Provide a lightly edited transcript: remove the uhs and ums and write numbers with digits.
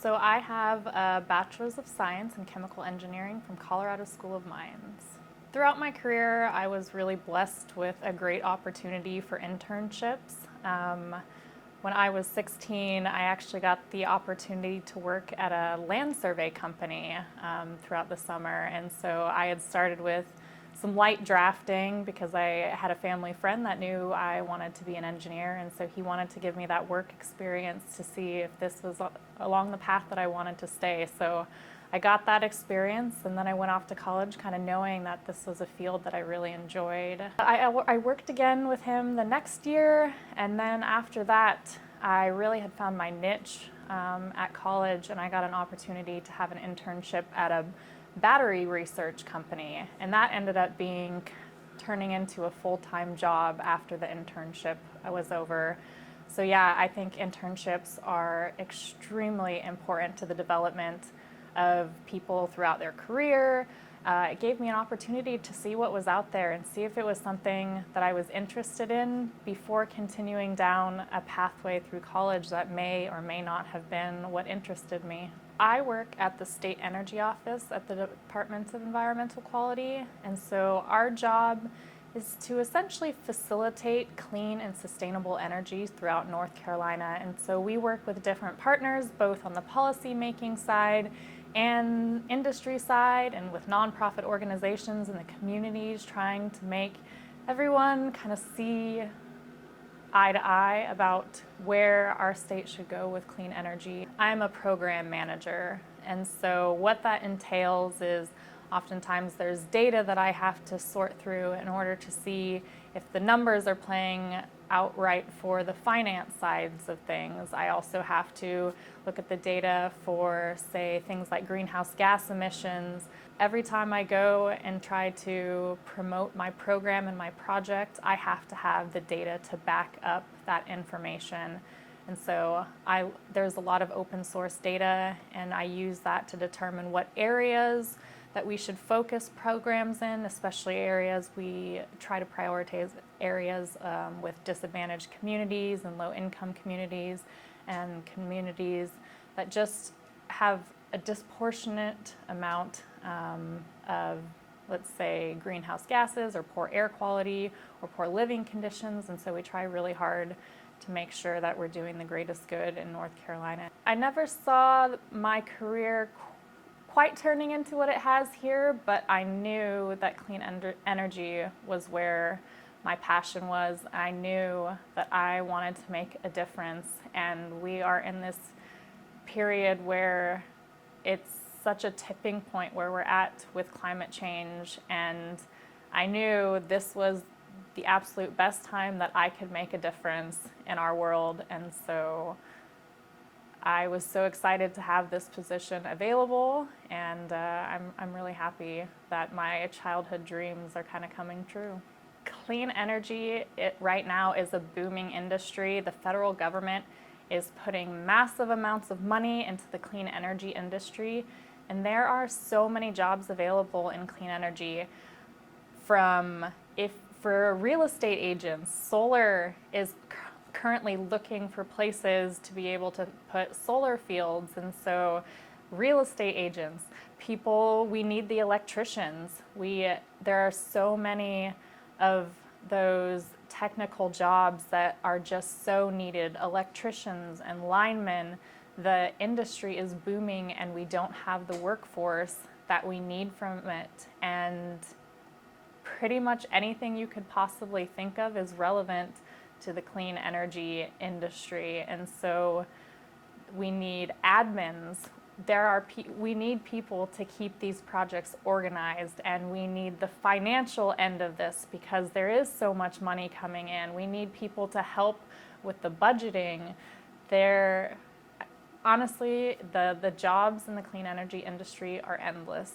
So I have a Bachelor's of Science in Chemical Engineering from Colorado School of Mines. Throughout my career, I was really blessed with a great opportunity for internships. When I was 16, I actually got the opportunity to work at a land survey company throughout the summer. And so I had started with some light drafting because I had a family friend that knew I wanted to be an engineer. And so he wanted to give me that work experience to see if this was along the path that I wanted to stay. So I got that experience, and then I went off to college kind of knowing that this was a field that I really enjoyed. I worked again with him the next year, and then after that, I really had found my niche at college, and I got an opportunity to have an internship at a battery research company, and that ended up turning into a full-time job after the internship was over. So yeah, I think internships are extremely important to the development of people throughout their career. It gave me an opportunity to see what was out there and see if it was something that I was interested in before continuing down a pathway through college that may or may not have been what interested me. I work at the State Energy Office at the Department of Environmental Quality, and so our job is to essentially facilitate clean and sustainable energy throughout North Carolina. And so we work with different partners, both on the policy making side and industry side, and with nonprofit organizations in the communities, trying to make everyone kind of see eye to eye about where our state should go with clean energy. I'm a program manager, and so what that entails is oftentimes there's data that I have to sort through in order to see if the numbers are playing out right for the finance sides of things. I also have to look at the data for, say, things like greenhouse gas emissions. Every time I go and try to promote my program and my project, I have to have the data to back up that information. And so there's a lot of open source data, and I use that to determine what areas that we should focus programs in, especially areas we try to prioritize areas with disadvantaged communities and low-income communities and communities that just have a disproportionate amount of, let's say, greenhouse gases or poor air quality or poor living conditions. And so we try really hard to make sure that we're doing the greatest good in North Carolina. I never saw my career quite turning into what it has here, but I knew that clean energy was where my passion was. I knew that I wanted to make a difference, and we are in this period where it's such a tipping point where we're at with climate change, and I knew this was the absolute best time that I could make a difference in our world. And so I was so excited to have this position available, and I'm really happy that my childhood dreams are kind of coming true. Clean energy right now is a booming industry. The federal government is putting massive amounts of money into the clean energy industry, and there are so many jobs available in clean energy. For real estate agents, solar is currently looking for places to be able to put solar fields, and so real estate agents, we need the electricians. There are so many of those technical jobs that are just so needed, electricians and linemen. The industry is booming, and we don't have the workforce that we need from it, and pretty much anything you could possibly think of is relevant to the clean energy industry. And so we need admins. We need people to keep these projects organized, and we need the financial end of this because there is so much money coming in. We need people to help with the budgeting. Honestly, the jobs in the clean energy industry are endless.